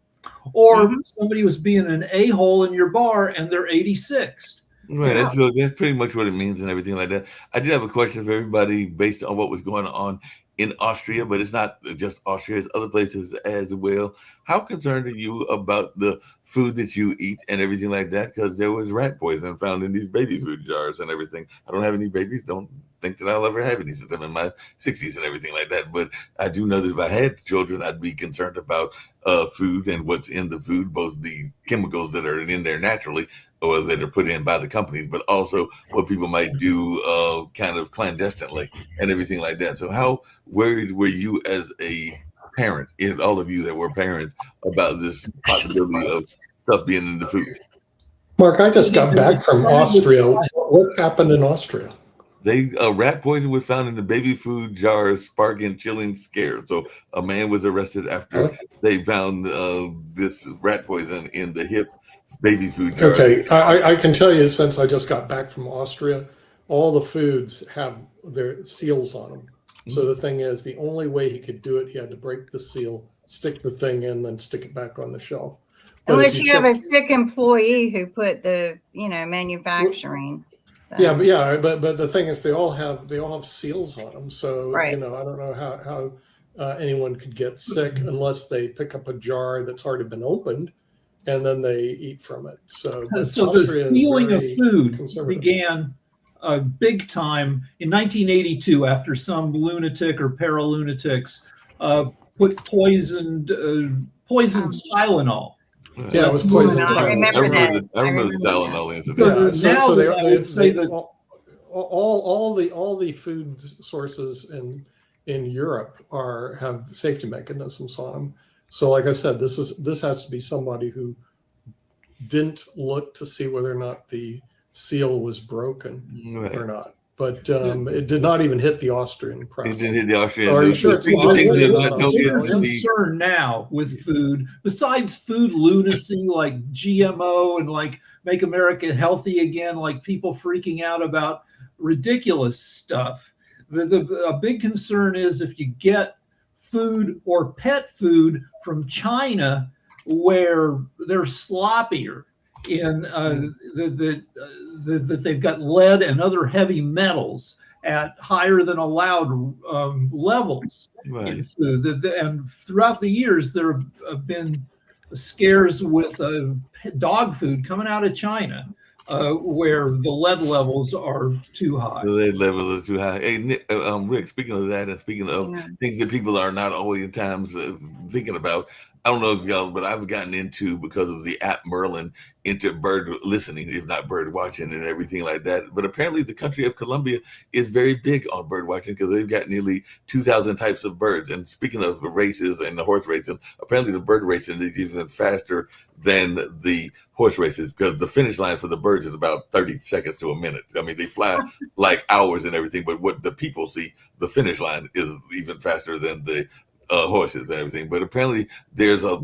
or somebody was being an a-hole in your bar and they're 86. Right, that's pretty much what it means and everything like that. I did have a question for everybody based on what was going on in Austria, but it's not just Austria, it's other places as well. How concerned are you about the food that you eat and everything like that? Because there was rat poison found in these baby food jars and everything. I don't have any babies, don't think that I'll ever have any since I'm in my 60s and everything like that. But I do know that if I had children, I'd be concerned about food and what's in the food, both the chemicals that are in there naturally or that are put in by the companies, but also what people might do kind of clandestinely and everything like that. So how worried were you as a parent, and all of you that were parents, about this possibility of stuff being in the food? Mark, I just got back from Austria. What happened in Austria? rat poison was found in the baby food jar, sparking chilling scare. So a man was arrested after they found this rat poison in the hip baby food jar. Okay, I can tell you, since I just got back from Austria, all the foods have their seals on them. So the thing is, the only way he could do it, he had to break the seal, stick the thing in, then stick it back on the shelf. But Unless if you have check- a sick employee who put the, manufacturing. So, Yeah, but the thing is, they all have seals on them. So Right. I don't know how anyone could get sick unless they pick up a jar that's already been opened, and then they eat from it. So So the Austria is stealing of very food conservative. began big time in 1982 after some lunatic or paralunatics put poisoned Tylenol. Yeah, it was That's poison I Tylenol. remember that. I remember I the remember Tylenol incident. So now I would say that- all the food sources in Europe have safety mechanisms on them. So, like I said, this has to be somebody who didn't look to see whether or not the seal was broken Right. or not. But it did not even hit the Austrian press. It didn't hit the Austrian. So are you sure it's The possible things that not don't get bigger Australia? the- concern now with food, besides food lunacy like GMO and like Make America Healthy Again, like people freaking out about ridiculous stuff. A big concern is if you get food or pet food from China where they're sloppier in that they've got lead and other heavy metals at higher than allowed levels Right. in food. And throughout the years, there have been scares with dog food coming out of China where the lead levels are too high. The lead levels are too high. Hey, Nick, Rick, speaking of that and speaking of Yeah. things that people are not always at times thinking about, I don't know if y'all, but I've gotten into, because of the app Merlin, into bird listening, if not bird watching and everything like that. But apparently the country of Colombia is very big on bird watching because they've got nearly 2,000 types of birds. And speaking of the races and the horse racing, apparently the bird racing is even faster than the horse races because the finish line for the birds is about 30 seconds to a minute. I mean, they fly like hours and everything, but what the people see, the finish line is even faster than the horses and everything. But apparently there's a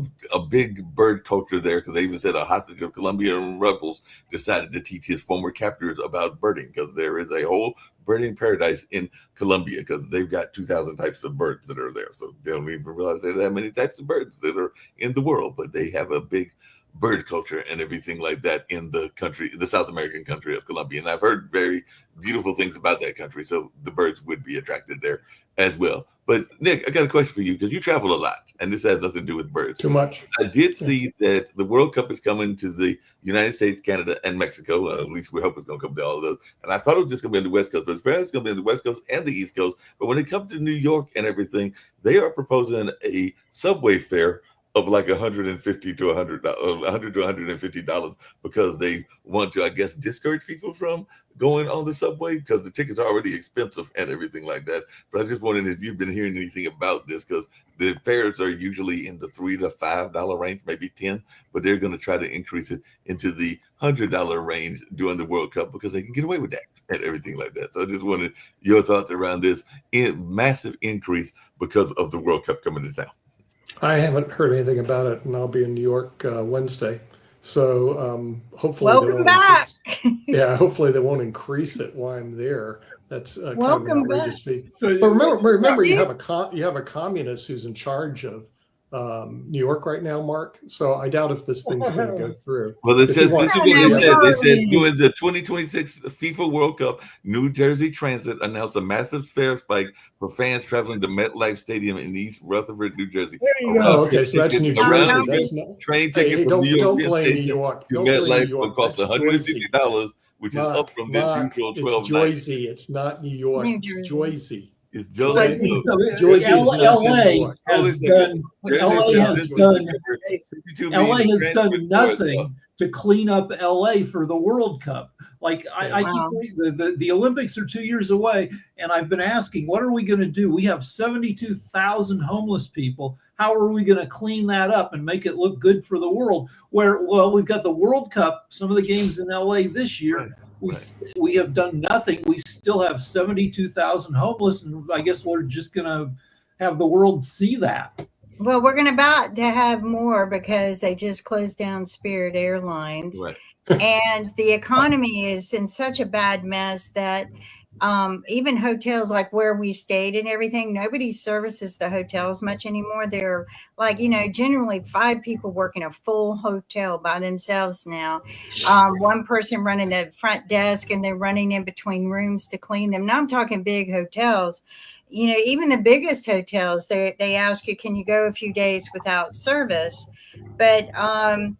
big bird culture there because they even said a hostage of Colombian rebels decided to teach his former captors about birding because there is a whole birding paradise in Colombia because they've got 2,000 types of birds that are there. So they don't even realize there's that many types of birds that are in the world, but they have a big bird culture and everything like that in the country, the South American country of Colombia. And I've heard very beautiful things about that country. So the birds would be attracted there as well. But Nick, I got a question for you because you travel a lot and this has nothing to do with birds. Too much. I did see that the World Cup is coming to the United States, Canada, and Mexico. At least we hope it's going to come to all of those. And I thought it was just going to be on the West Coast, but apparently it's going to be on the West Coast and the East Coast. But when it comes to New York and everything, they are proposing a subway fare of like $150 to $100 to $150 because they want to, I guess, discourage people from going on the subway because the tickets are already expensive and everything like that. But I just wondered if you've been hearing anything about this because the fares are usually in the $3 to $5 range, maybe 10, but they're going to try to increase it into the $100 range during the World Cup because they can get away with that and everything like that. So I just wanted your thoughts around this massive increase because of the World Cup coming to town. I haven't heard anything about it, and I'll be in New York Wednesday. So hopefully, Welcome back. Hopefully they won't increase it while I'm there. That's kind of an Welcome outrageous fee. So, But remember, you Yeah. have a communist who's in charge of New York right now, Mark. So I doubt if this thing's going to go through. Well, it If says you want- this is what they said. They said Yeah. during the 2026 FIFA World Cup, New Jersey Transit announced a massive fare spike for fans traveling to MetLife Stadium in East Rutherford, New Jersey. There you go. Oh, okay, so that's New Around Jersey. the That's not. train Hey, ticket from New York don't blame New York. to Don't blame New MetLife will York. cost That's $150, which is up from this Mark, usual it's $12.90. Jersey. It's not New York. New It's Jersey. Jersey. It's Jersey. Jersey. Jersey is not LA New York. has done LA has done nothing to clean up LA for the World Cup. Like I Wow. keep the Olympics are 2 years away, and I've been asking, what are we going to do? We have 72,000 homeless people. How are we going to clean that up and make it look good for the world? We've got the World Cup, some of the games in LA this year, we have done nothing. We still have 72,000 homeless, and I guess we're just going to have the world see that. Well, we're going about to have more because they just closed down Spirit Airlines. Right. And the economy is in such a bad mess that even hotels like where we stayed and everything, nobody services the hotels much anymore. They're like, generally 5 people work in a full hotel by themselves now. One person running the front desk, and they're running in between rooms to clean them. Now I'm talking big hotels. Even the biggest hotels, they ask you, can you go a few days without service? But I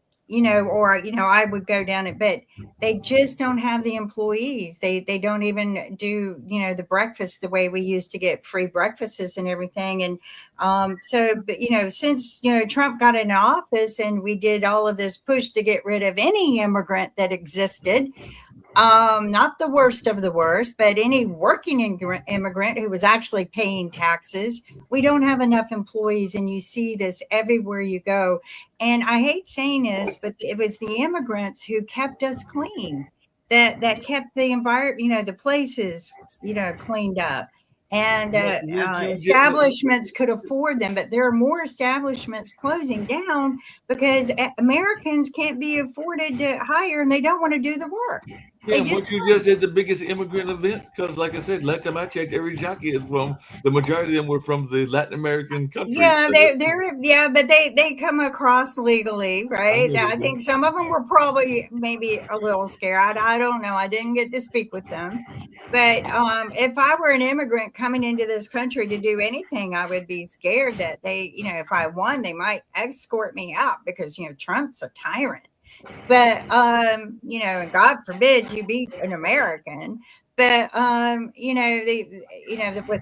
would go down it, but they just don't have the employees. They don't even do, the breakfast the way we used to get free breakfasts and everything. And since, Trump got in office and we did all of this push to get rid of any immigrant that existed, not the worst of the worst, but any working immigrant who was actually paying taxes. We don't have enough employees, and you see this everywhere you go. And I hate saying this, but it was the immigrants who kept us clean, that kept the environment, the places, cleaned up. And establishments could afford them, but there are more establishments closing down because Americans can't be afforded to hire, and they don't want to do the work. Yeah, what you just said, the biggest immigrant event, because like I said, last time I checked, every jockey is from, the majority of them were from the Latin American countries. Yeah, but they come across legally, right? I think some of them were probably maybe a little scared. I don't know. I didn't get to speak with them. But if I were an immigrant coming into this country to do anything, I would be scared that they, if I won, they might escort me out because, Trump's a tyrant. But, and God forbid you be an American. But, with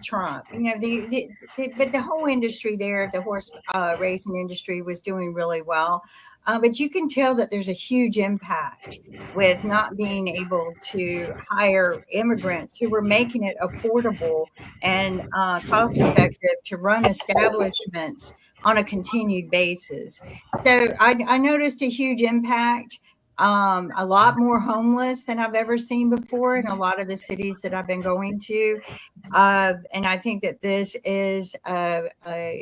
Trump, but the whole industry there, the horse racing industry was doing really well. But you can tell that there's a huge impact with not being able to hire immigrants who were making it affordable and cost effective to run establishments on a continued basis. So I noticed a huge impact, a lot more homeless than I've ever seen before in a lot of the cities that I've been going to. And I think that this is an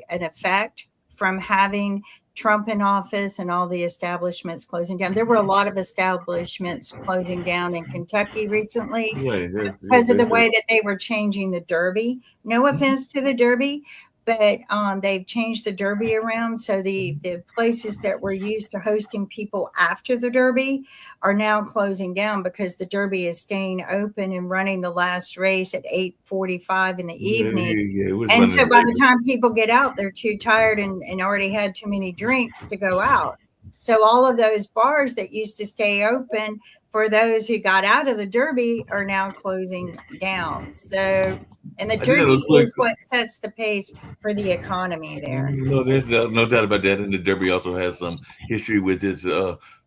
effect from having Trump in office and all the establishments closing down. There were a lot of establishments closing down in Kentucky recently because of the way that they were changing the Derby. No offense to the Derby, but they've changed the Derby around. So the places that were used to hosting people after the Derby are now closing down because the Derby is staying open and running the last race at 8:45 in the evening. And so by the time people get out, they're too tired and already had too many drinks to go out. So all of those bars that used to stay open for those who got out of the Derby are now closing down. So, and the Derby is what sets the pace for the economy there. No, there's no doubt about that. And the Derby also has some history with its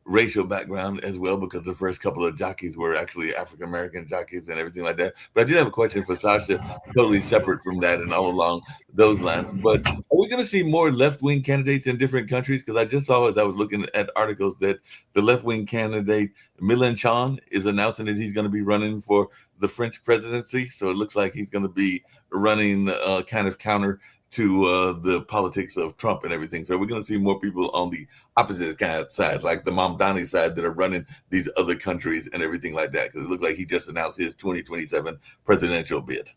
racial background as well, because the first couple of jockeys were actually African-American jockeys and everything like that. But I did have a question for Sasha, totally separate from that and all along those lines. But are we going to see more left-wing candidates in different countries? Because I just saw, as I was looking at articles, that the left-wing candidate Mélenchon is announcing that he's going to be running for the French presidency. So it looks like he's going to be running kind of counter to the politics of Trump and everything. So we're going to see more people on the opposite kind of side, like the Mamdani side, that are running these other countries and everything like that. Because it looked like he just announced his 2027 presidential bid.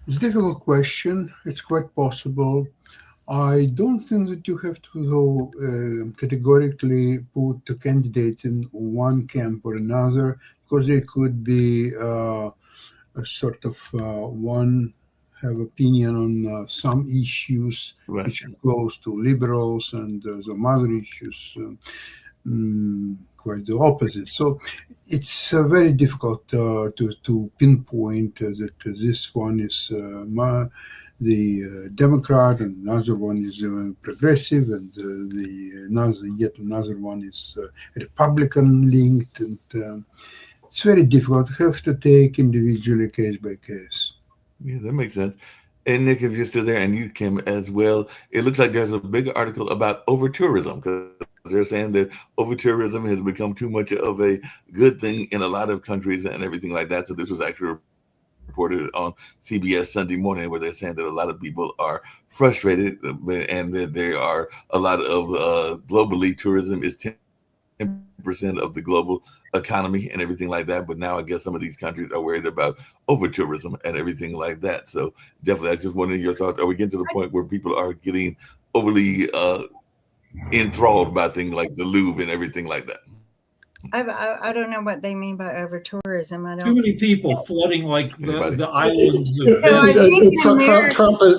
It's a difficult question. It's quite possible. I don't think that you have to categorically put the candidates in one camp or another, because they could be a sort of one have opinion on some issues which are close to liberals, and some other issues quite the opposite. So it's very difficult to pinpoint that this one is the Democrat and another one is progressive, and yet another one is Republican linked, and it's very difficult. You have to take individually, case by case. Yeah, that makes sense. And Nick, if you're still there, and you, Kim, as well, it looks like there's a big article about over tourism, because they're saying that over tourism has become too much of a good thing in a lot of countries and everything like that. So this was actually reported on CBS Sunday Morning, where they're saying that a lot of people are frustrated, and that there are a lot of globally tourism is 10% of the global economy and everything like that. But now I guess some of these countries are worried about over tourism and everything like that. So definitely, I just wondering your thoughts. Are we getting to the point where people are getting overly enthralled by things like the Louvre and everything like that? I don't know what they mean by over tourism. I don't. Too many people flooding like Anybody? the islands. So I think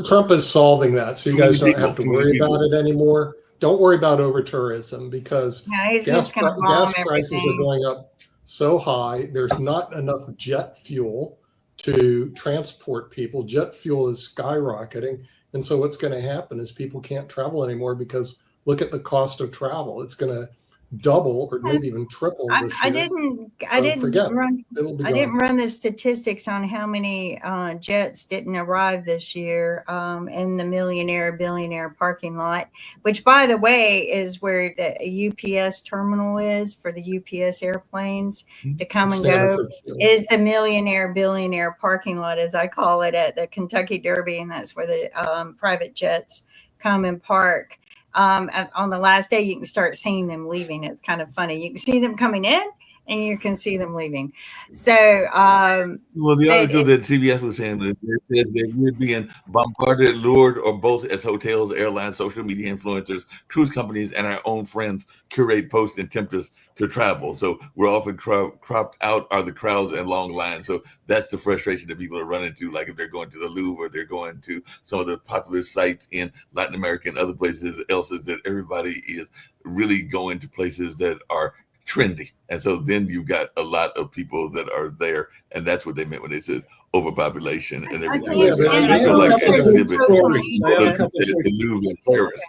Trump is solving that, so you guys don't have to worry about it anymore. Don't worry about over tourism, because No, he's just going to bomb gas prices are everything. going up so high. There's not enough jet fuel to transport people. Jet fuel is skyrocketing. And so what's going to happen is people can't travel anymore, because look at the cost of travel. It's going to double or maybe even triple this I year. didn't forget it. run. It'll be I didn't gone. run the statistics on how many jets didn't arrive this year in the millionaire billionaire parking lot, which, by the way, is where the UPS terminal is for the UPS airplanes to come and go. Stanford Field. It is the millionaire billionaire parking lot, as I call it, at the Kentucky Derby, and that's where the private jets come and park. On the last day, you can start seeing them leaving. It's kind of funny. You can see them coming in, and you can see them leaving. So, Well, the article that CBS was saying that it says that we're being bombarded, lured, or both as hotels, airlines, social media influencers, cruise companies, and our own friends curate, post, and tempt us to travel. So we're often cropped out are the crowds and long lines. So that's the frustration that people are running into. Like if they're going to the Louvre, or they're going to some of the popular sites in Latin America and other places else, is that everybody is really going to places that are trendy. And so then you've got a lot of people that are there, and that's what they meant when they said overpopulation and everything. think- like that. and I feel like it's Thanksgiving, I have a couple the quick- Louvre in Paris.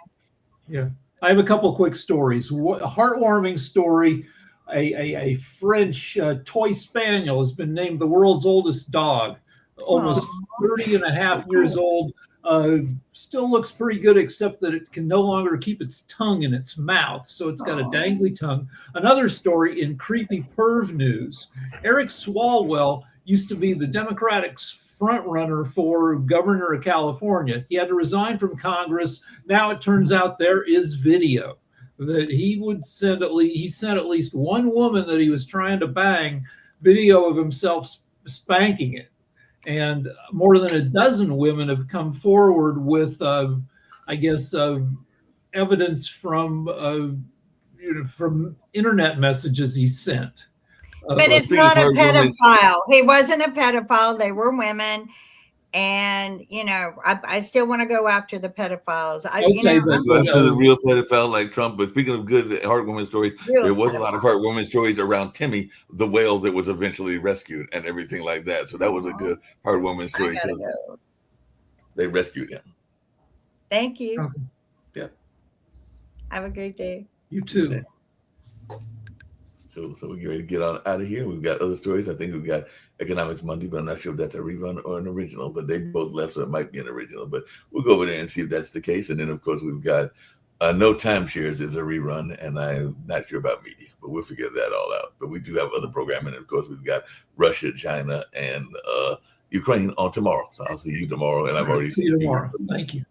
Yeah, I have a couple quick stories. A heartwarming story. A French toy spaniel has been named the world's oldest dog, almost 30 and a half years old. Still looks pretty good, except that it can no longer keep its tongue in its mouth, so it's got a dangly tongue. Another story in creepy perv news. Eric Swalwell used to be the Democratic front runner for governor of California. He had to resign from Congress. Now it turns out there is video that he sent at least one woman that he was trying to bang video of himself spanking it. And more than a dozen women have come forward with, evidence from internet messages he sent. but it's thing not is a hard women- pedophile. He wasn't a pedophile. They were women. And, I still want to go after the pedophiles. Okay, but- Go after the real pedophile like Trump. But speaking of good heartwarming stories, Real there was a lot of pedophile. heartwarming stories around Timmy, the whale that was eventually rescued and everything like that. So that was a good heartwarming I story gotta because go. they rescued him. Thank you. Okay. Yeah. Have a great day. You too. So we're ready to get on out of here. We've got other stories. I think we've got Economics Monday, but I'm not sure if that's a rerun or an original. But they both left, so it might be an original. But we'll go over there and see if that's the case. And then, of course, we've got No Timeshares is a rerun, and I'm not sure about media, but we'll figure that all out. But we do have other programming. And of course, we've got Russia, China, and Ukraine on tomorrow. So I'll see you tomorrow. And I've already See you tomorrow. Thank you.